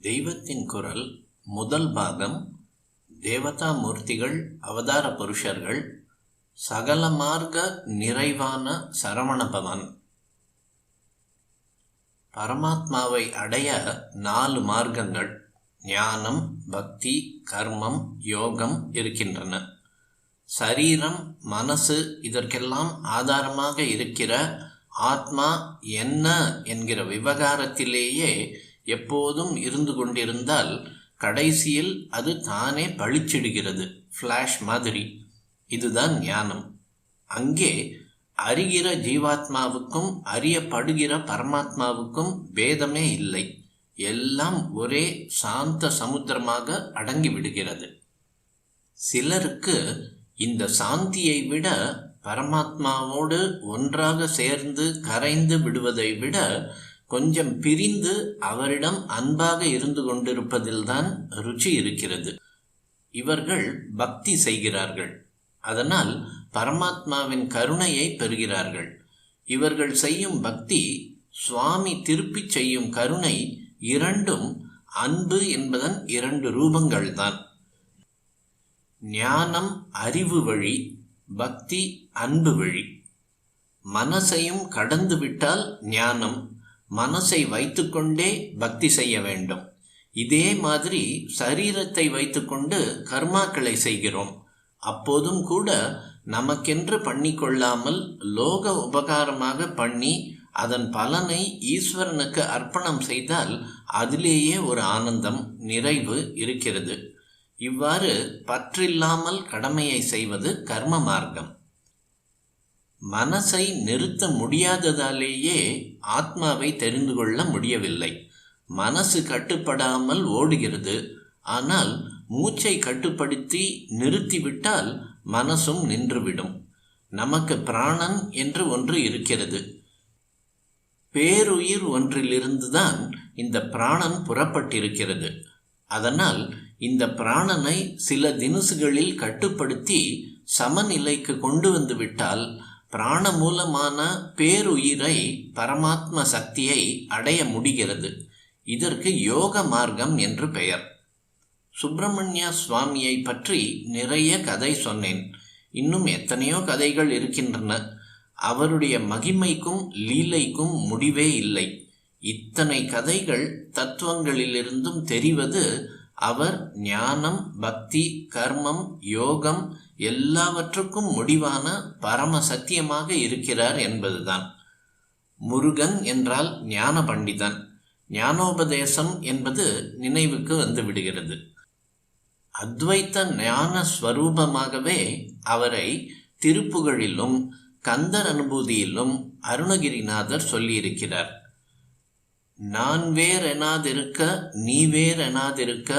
தெய்வத்தின் குரல் முதல் பாகம். தேவதா மூர்த்திகள், அவதார புருஷர்கள், சகல மார்க்க நிறைவான சரவணபவன். பரமாத்மாவை அடைய 4 மார்க்கங்கள் ஞானம், பக்தி, கர்மம், யோகம் இருக்கின்றன. சரீரம், மனசு இதற்கெல்லாம் ஆதாரமாக இருக்கிற ஆத்மா என்ன என்கிற விவகாரத்திலேயே எப்போதும் இருந்து கொண்டிருந்தால் கடைசியில் அது தானே பளிச்சிடுகிறது, ஃப்ளாஷ் மாதிரி. இதுதான் ஞானம். அங்கே அறிகிற ஜீவாத்மாவுக்கும் அறியப்படுகிற பரமாத்மாவுக்கும் பேதமே இல்லை. எல்லாம் ஒரே சாந்த சமுத்திரமாக அடங்கி விடுகிறது. சிலருக்கு இந்த சாந்தியை விட பரமாத்மாவோடு ஒன்றாக சேர்ந்து கரைந்து விடுவதை விட கொஞ்சம் பிரிந்து அவரிடம் அன்பாக இருந்து கொண்டிருப்பதில்தான் ருச்சி இருக்கிறது. இவர்கள் பக்தி செய்கிறார்கள், அதனால் பரமாத்மாவின் கருணையை பெறுகிறார்கள். இவர்கள் செய்யும் பக்தி, சுவாமி திருப்பி செய்யும் கருணை, இரண்டும் அன்பு என்பதன் 2 ரூபங்கள்தான். ஞானம் அறிவு வழி, பக்தி அன்பு வழி. மனசையும் கடந்து விட்டால் ஞானம், மனசை வைத்துக்கொண்டே பக்தி செய்ய வேண்டும். இதே மாதிரி சரீரத்தை வைத்துக்கொண்டு கர்மாக்களை செய்கிறோம். அப்போதும் கூட நமக்கென்று பண்ணிக்கொள்ளாமல் லோக உபகாரமாக பண்ணி அதன் பலனை ஈஸ்வரனுக்கு அர்ப்பணம் செய்தால் அதிலேயே ஒரு ஆனந்தம், நிறைவு இருக்கிறது. இவ்வாறு பற்றில்லாமல் கடமையை செய்வது கர்ம மார்க்கம். மனசை நிறுத்த முடியாததாலேயே ஆத்மாவை தெரிந்து கொள்ள முடியவில்லை. மனசு கட்டுப்படாமல் ஓடுகிறது. ஆனால் மூச்சை கட்டுப்படுத்தி நிறுத்திவிட்டால் மனசும் நின்றுவிடும். நமக்கு பிராணன் என்று ஒன்று இருக்கிறது. பேருயிர் ஒன்றிலிருந்துதான் இந்த பிராணன் புறப்பட்டிருக்கிறது. அதனால் இந்த பிராணனை சில தினசுகளில் கட்டுப்படுத்தி சமநிலைக்கு கொண்டு வந்து விட்டால் பிராண மூலமான பேருயிரை, பரமாத்ம சக்தியை அடைய முடிகிறது. இதற்கு யோக மார்க்கம் என்று பெயர். சுப்பிரமணிய சுவாமியை பற்றி நிறைய கதை சொன்னேன். இன்னும் எத்தனையோ கதைகள் இருக்கின்றன. அவருடைய மகிமைக்கும் லீலைக்கும் முடிவே இல்லை. இத்தனை கதைகள் தத்துவங்களிலிருந்தும் தெரிவது அவர் ஞானம், பக்தி, கர்மம், யோகம் எல்லாவற்றுக்கும் முடிவான பரம சத்தியமாக இருக்கிறார் என்பதுதான். முருகன் என்றால் ஞான பண்டிதன். ஞானோபதேசம் என்பது நினைவுக்கு வந்து விடுகிறது. அத்வைத்த ஞான ஸ்வரூபமாகவே அவரை திருப்புகழிலும் கந்தர் அனுபூதியிலும் அருணகிரிநாதர் சொல்லியிருக்கிறார். நான் வேறெனாதிருக்க நீ வேறெனாதிருக்க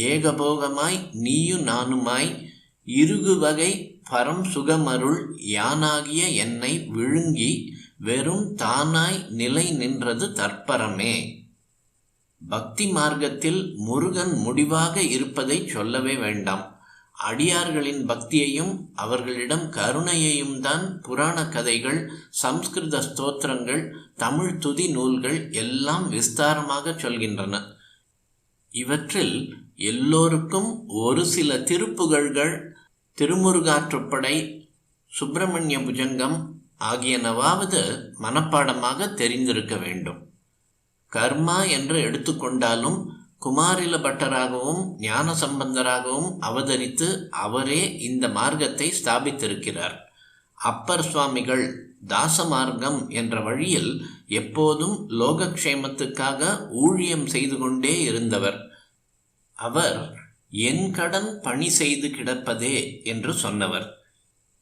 ஏகபோகமாய் நீயு நானுமாய் இருகுவகை பரம் சுகமருள் யானாகிய என்னை விழுங்கி வெறும் தானாய் நிலை நின்றது தற்பரமே. பக்தி மார்க்கத்தில் முருகன் முடிவாக இருப்பதை சொல்லவே வேண்டாம். அடியார்களின் பக்தியையும் அவர்களிடம் கருணையையும் தான் புராண கதைகள், சம்ஸ்கிருத ஸ்தோத்திரங்கள், தமிழ் துதி நூல்கள் எல்லாம் விஸ்தாரமாக சொல்கின்றன. இவற்றில் எல்லோருக்கும் ஒரு சில திருப்புகழ்கள், திருமுருகாற்றுப்படை, சுப்பிரமணிய புஜங்கம் ஆகியனவாவது மனப்பாடமாக தெரிந்திருக்க வேண்டும். கர்மா என்று எடுத்துக்கொண்டாலும் குமாரில பட்டராகவும் ஞான சம்பந்தராகவும் அவதரித்து அவரே இந்த மார்க்கத்தை ஸ்தாபித்திருக்கிறார். அப்பர் சுவாமிகள் தாச மார்க்கம் என்ற வழியில் எப்போதும் லோகக்ஷேமத்துக்காக ஊழியம் செய்து கொண்டே இருந்தவர். அவர் என் கடன் பணி செய்து கிடப்பதே என்று சொன்னவர்.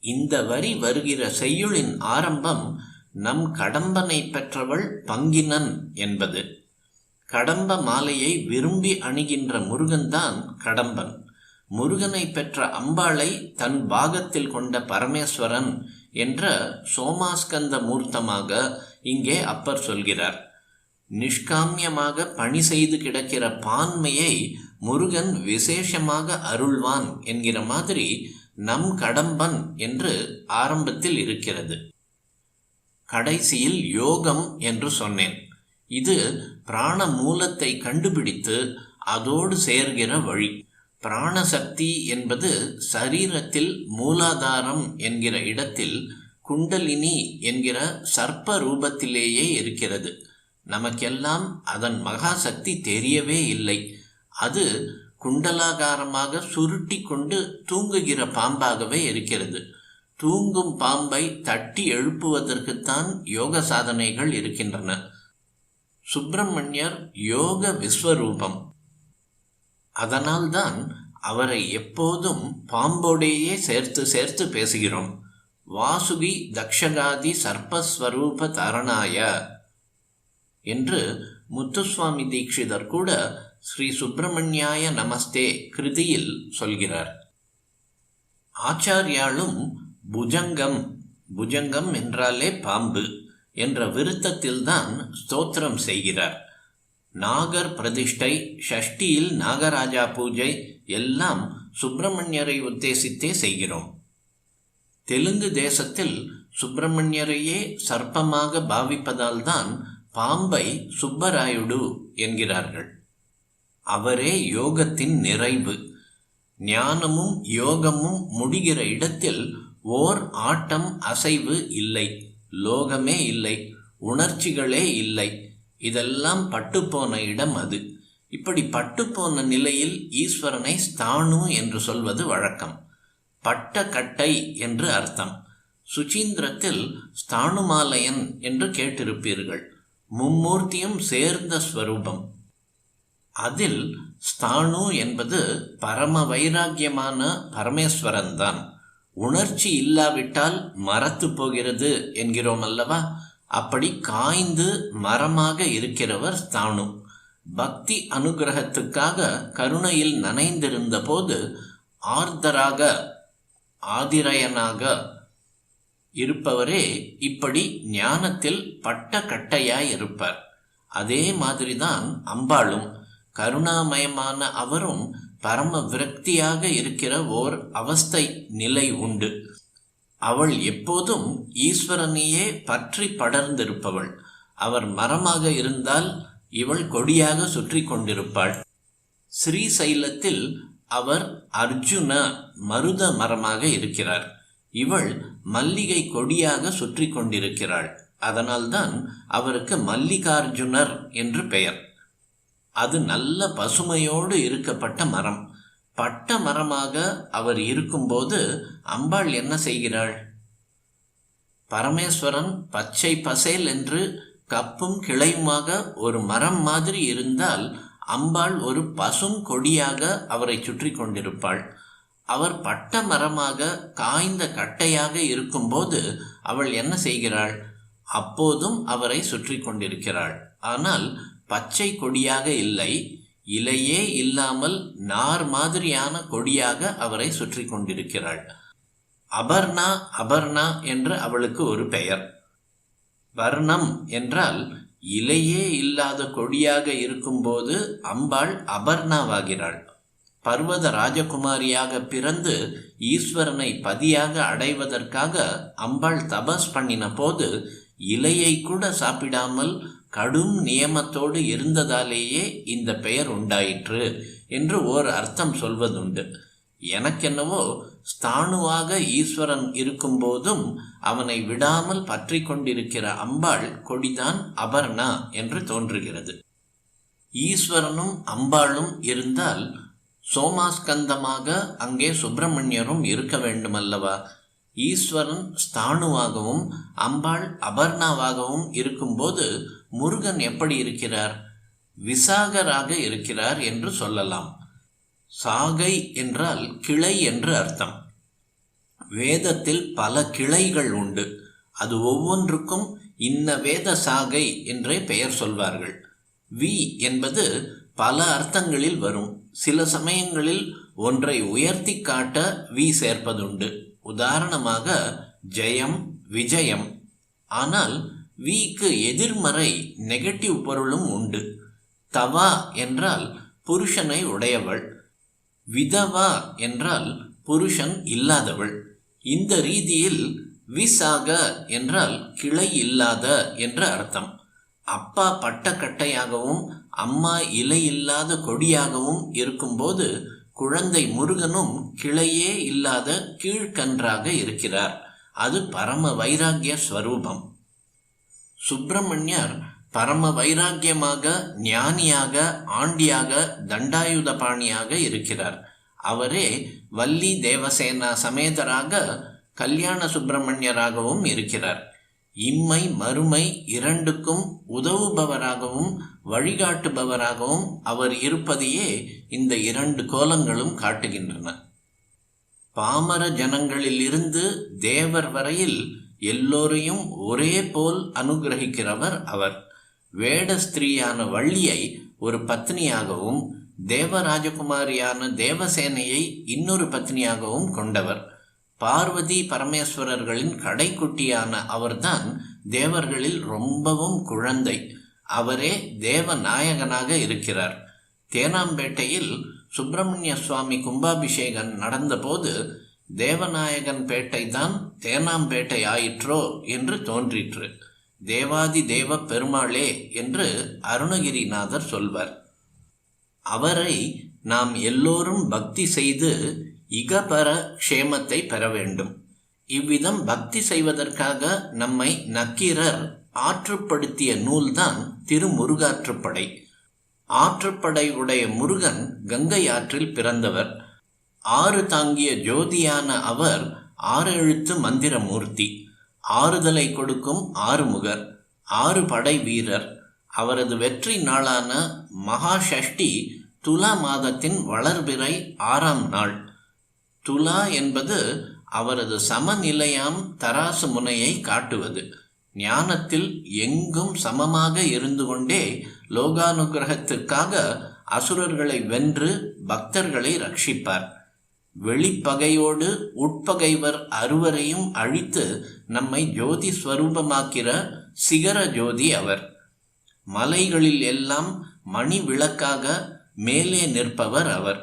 இந்த வரி வருகிற செய்யுளின் ஆரம்பம் நம் கடம்பனை பெற்றவள் பங்கினன் என்பது. கடம்ப மாலையை விரும்பி அணிகின்ற முருகன்தான் கடம்பன். முருகனை பெற்ற அம்பாளை தன் பாகத்தில் கொண்ட பரமேஸ்வரன் என்ற சோமாஸ்கந்த மூர்த்தமாக இங்கே அப்பர் சொல்கிறார். நிஷ்காமியமாக பணி செய்து கிடக்கிற பான்மையை முருகன் விசேஷமாக அருள்வான் என்கிற மாதிரி நம் கடம்பன் என்று ஆரம்பத்தில் இருக்கிறது. கடைசியில் யோகம் என்று சொன்னேன். இது பிராண மூலத்தை கண்டுபிடித்து அதோடு சேர்கிற வழி. பிராணசக்தி என்பது சரீரத்தில் மூலாதாரம் என்கிற இடத்தில் குண்டலினி என்கிற சர்ப்ப ரூபத்திலேயே இருக்கிறது. நமக்கெல்லாம் அதன் மகாசக்தி தெரியவே இல்லை. அது குண்டலாகாரமாக சுருட்டி கொண்டு தூங்குகிற பாம்பாகவே இருக்கிறது. தூங்கும் பாம்பை தட்டி எழுப்புவதற்குத்தான் யோக சாதனைகள் இருக்கின்றன. சுப்பிரமணியர் யோக விஸ்வரூபம். அதனால்தான் அவரை எப்போதும் பாம்போடையே சேர்த்து சேர்த்து பேசுகிறோம். வாசுகி தக்ஷகாதி சர்ப்பஸ்வரூப தாரணாய என்று முத்துசுவாமி தீட்சிதர் கூட ஸ்ரீ சுப்பிரமணியாய நமஸ்தே கிருதியில் சொல்கிறார். ஆச்சாரியாலும் புஜங்கம், புஜங்கம் என்றாலே பாம்பு என்ற விருத்தத்தில்தான் ஸ்தோத்திரம் செய்கிறார். நாகர் பிரதிஷ்டை, ஷஷ்டியில் நாகராஜா பூஜை எல்லாம் சுப்பிரமணியரை உத்தேசித்தே செய்கிறோம். தெலுங்கு தேசத்தில் சுப்பிரமணியரையே சர்ப்பமாக பாவிப்பதால்தான் பாம்பை சுப்பராயுடு என்கிறார்கள். அவரே யோகத்தின் நிறைவு. ஞானமும் யோகமும் முடிகிற இடத்தில் ஓர் ஆட்டம் அசைவு இல்லை, லோகமே இல்லை, உணர்ச்சிகளே இல்லை. இதெல்லாம் பட்டுப்போன இடம் அது. இப்படி பட்டுப்போன நிலையில் ஈஸ்வரனை ஸ்தாணு என்று சொல்வது வழக்கம். பட்ட கட்டை என்று அர்த்தம். சுசீந்திரத்தில் ஸ்தாணுமாலயன் என்று கேட்டிருப்பீர்கள். மும்மூர்த்தியும் சேர்ந்த ஸ்வரூபம். அதில் ஸ்தாணு என்பது பரம வைராக்கியமான பரமேஸ்வரன்தான். உணர்ச்சி இல்லாவிட்டால் மரத்து போகிறது என்கிறோம் அல்லவா? அப்படி காய்ந்து மரமாக இருக்கிறவர் ஸ்தாணு. பக்தி அனுகிரகத்துக்காக கருணையில் நனைந்திருந்த போது ஆர்தராக, ஆதிரயனாக இருப்பவரே இப்படி ஞானத்தில் பட்ட கட்டையாய் இருப்பார். அதே மாதிரிதான் அம்பாளும். கருணாமயமான அவரும் பரம விரக்தியாக இருக்கிற ஓர் அவஸ்தை நிலை உண்டு. அவள் எப்போதும் ஈஸ்வரனையே பற்றி படர்ந்திருப்பவள். அவர் மரமாக இருந்தால் இவள் கொடியாக சுற்றி கொண்டிருப்பாள். ஸ்ரீசைலத்தில் அவர் அர்ஜுன மருத மரமாக இருக்கிறார். இவள் மல்லிகை கொடியாக சுற்றி கொண்டிருக்கிறாள். அதனால்தான் அவருக்கு மல்லிகார்ஜுனர் என்று பெயர். அது நல்ல பசுமையோடு இருக்கப்பட்ட மரம். பட்ட மரமாக அவர் இருக்கும்போது அம்பாள் என்ன செய்கிறாள்? பரமேஸ்வரன் பச்சை பசேல் என்று கப்பும் கிளையுமாக ஒரு மரம் மாதிரி இருந்தால் அம்பாள் ஒரு பசும் கொடியாக அவரை சுற்றி கொண்டிருப்பாள். அவர் பட்ட மரமாக காய்ந்த கட்டையாக இருக்கும்போது அவள் என்ன செய்கிறாள்? அப்போதும் அவரை சுற்றி கொண்டிருக்கிறாள். ஆனால் பச்சை கொடியாக இல்லை, இலையே இல்லாமல் நார் மாதிரியான கொடியாக அவரை சுற்றி கொண்டிருக்கிறாள். அபர்ணா, அபர்ணா என்று அவளுக்கு ஒரு பெயர். வர்ணம் என்றால் இலையே இல்லாத கொடியாக இருக்கும்போது அம்பாள் அபர்ணாவாகிறாள். பர்வத ராஜகுமாரியாக பிறந்து ஈஸ்வரனை பதியாக அடைவதற்காக அம்பாள் தபஸ் பண்ணின போது இலையை கூட சாப்பிடாமல் கடும் நியமத்தோடு இருந்ததாலேயே இந்த பெயர் உண்டாயிற்று என்று ஓர் அர்த்தம் சொல்வதுண்டு. எனக்கென்னவோ ஸ்தாணுவாக ஈஸ்வரன் இருக்கும்போதும் அவனை விடாமல் பற்றி கொண்டிருக்கிற அம்பாள் கொடிதான் அபர்ணா என்று தோன்றுகிறது. ஈஸ்வரனும் அம்பாளும் இருந்தால் சோமாஸ்கந்தமாக அங்கே சுப்பிரமணியரும் இருக்க வேண்டுமல்லவா? ஈஸ்வரன் ஸ்தாணுவாகவும் அம்பாள் அபர்ணாவாகவும் இருக்கும்போது முருகன் எப்படி இருக்கிறார்? விசாகராக இருக்கிறார் என்று சொல்லலாம். சாகை என்றால் கிளை என்று அர்த்தம். வேதத்தில் பல கிளைகள் உண்டு. அது ஒவ்வொன்றுக்கும் இன்ன வேத சாகை என்றே பெயர் சொல்வார்கள். வி என்பது பல அர்த்தங்களில் வரும். சில சமயங்களில் ஒன்றை உயர்த்தி காட்ட வி சேர்ப்பதுண்டு. உதாரணமாக ஜெயம், விஜயம். ஆனால் விக்கு எதிர்மறை நெகட்டிவ் பொருளும் உண்டு. தவா என்றால் புருஷனை உடையவள், விதவா என்றால் புருஷன் இல்லாதவள். இந்த ரீதியில் விசாக என்றால் கிளை இல்லாத என்ற அர்த்தம். அப்பா பட்டக்கட்டையாகவும் அம்மா இலை இல்லாத கொடியாகவும் இருக்கும்போது குழந்தை முருகனும் கிளையே இல்லாத கீழ்கன்றாக இருக்கிறார். அது பரம வைராகிய ஸ்வரூபம். சுப்பிரமணியர் பரம வைராக்கியமாக, ஞானியாக, ஆண்டியாக, தண்டாயுதபாணியாக இருக்கிறார். அவரே வள்ளி தேவசேனா சமேதராக கல்யாண சுப்பிரமணியராகவும் இருக்கிறார். இம்மை மறுமை இரண்டுக்கும் உதவுபவராகவும் வழிகாட்டுபவராகவும் அவர் இருப்பதையே இந்த இரண்டு கோலங்களும் காட்டுகின்றன. பாமர ஜனங்களிலிருந்து தேவர் வரையில் எல்லோரையும் ஒரே போல் அனுகிரகிக்கிறவர் அவர். வேட ஸ்திரீயான வள்ளியை ஒரு பத்னியாகவும் தேவராஜகுமாரியான தேவசேனையை இன்னொரு பத்னியாகவும் கொண்டவர். பார்வதி பரமேஸ்வரர்களின் கடைக்குட்டியான அவர்தான் தேவர்களில் ரொம்பவும் குழந்தை. அவரே தேவநாயகனாக இருக்கிறார். தேனாம்பேட்டையில் சுப்பிரமணிய சுவாமி கும்பாபிஷேகம் நடந்தபோது தேவநாயகன் பேட்டை தான் தேனாம்பேட்டை ஆயிற்றோ என்று தோன்றிற்று. தேவாதி தேவ பெருமாளே என்று அருணகிரிநாதர் சொல்வர். அவரை நாம் எல்லோரும் பக்தி செய்து இகபர க்ஷேமத்தை பெற வேண்டும். இவ்விதம் பக்தி செய்வதற்காக நம்மை நக்கீரர் ஆற்றுப்படுத்திய நூல்தான் திருமுருகாற்றுப்படை. ஆற்றுப்படை உடைய முருகன் கங்கை ஆற்றில் பிறந்தவர். 6 தாங்கிய ஜோதியான அவர் 6 எழுத்து மந்திரமூர்த்தி. ஆறுதலை கொடுக்கும் ஆறுமுகர், 6 படை வீரர். அவரது வெற்றி நாளான மகாஷஷ்டி துலா மாதத்தின் வளர்பிறை 6ஆம் நாள். துலா என்பது அவரது சமநிலையாம் தராசு முனையை காட்டுவது. ஞானத்தில் எங்கும் சமமாக இருந்து கொண்டே லோகானுகிரகத்திற்காக அசுரர்களை வென்று பக்தர்களை ரட்சிப்பார். வெளிப்பகையோடு உட்பகைவர் அறுவரையும் அழித்து நம்மை ஜோதி ஸ்வரூபமாக்கிற சிகர ஜோதி அவர். மலைகளில் எல்லாம் மணி விளக்காக மேலே நிற்பவர் அவர்.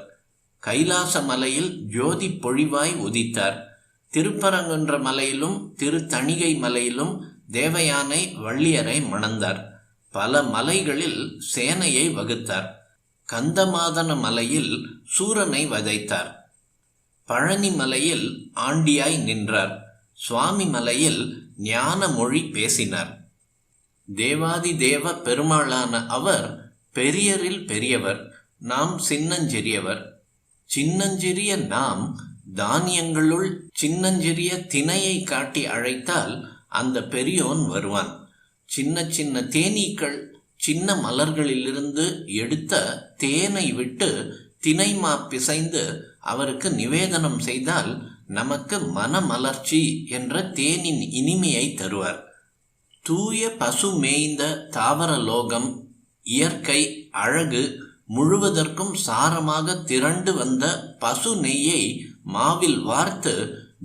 கைலாச மலையில் ஜோதி பொழிவாய் உதித்தார். திருப்பரங்குன்ற மலையிலும் திருத்தணிகை மலையிலும் தேவயானை வள்ளியரை மணந்தார். பல மலைகளில் சேனையை வகுத்தார். கந்தமாதன மலையில் சூரனை வதைத்தார். பழனி மலையில் ஆண்டியாய் நின்றார். சுவாமி மலையில் ஞான மொழி பேசினார். தேவாதி தேவ பெருமாளான அவர் பெரியரில் பெரியவர், நாம் சின்னஞ்சிறியவர். சின்னஞ்சிறிய நாம் தானியங்களுள் சின்னஞ்சிறிய திணையை காட்டி அழைத்தால் அந்த பெரியோன் வருவான். சின்ன சின்ன தேனீக்கள் சின்ன மலர்களிலிருந்து எடுத்த தேனை விட்டு திணைமா பிசைந்து அவருக்கு நிவேதனம் செய்தால் நமக்கு மனமலர்ச்சி என்ற தேனின் இனிமையை தருவார். தூய பசு மேய்ந்த தாவர லோகம், இயற்கை அழகு முழுவதற்கும் சாரமாக திரண்டு வந்த பசு நெய்யை மாவில் வார்த்து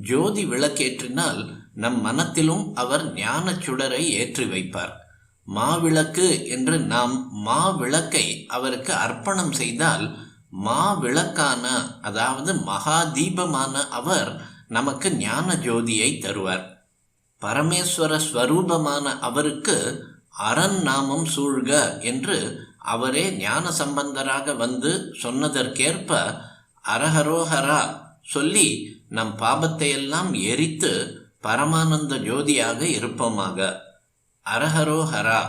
ஜோதி விளக்கேற்றினால் நம் மனத்திலும் அவர் ஞான சுடரை ஏற்றி வைப்பார். மாவிளக்கு என்று நாம் மாவிளக்கை அவருக்கு அர்ப்பணம் செய்தால் மாவிளக்கான, அதாவது மகா தீபமான அவர் நமக்கு ஞான ஜோதியை தருவார். பரமேஸ்வர ஸ்வரூபமான அவருக்கு அரண் நாமம் சூழ்க என்று அவரே ஞான சம்பந்தராக வந்து சொன்னதற்கேற்ப அரஹரோஹரா சொல்லி நம் பாபத்தையெல்லாம் எரித்து பரமானந்த ஜோதியாக இருப்போமாக. அரஹரோஹரா.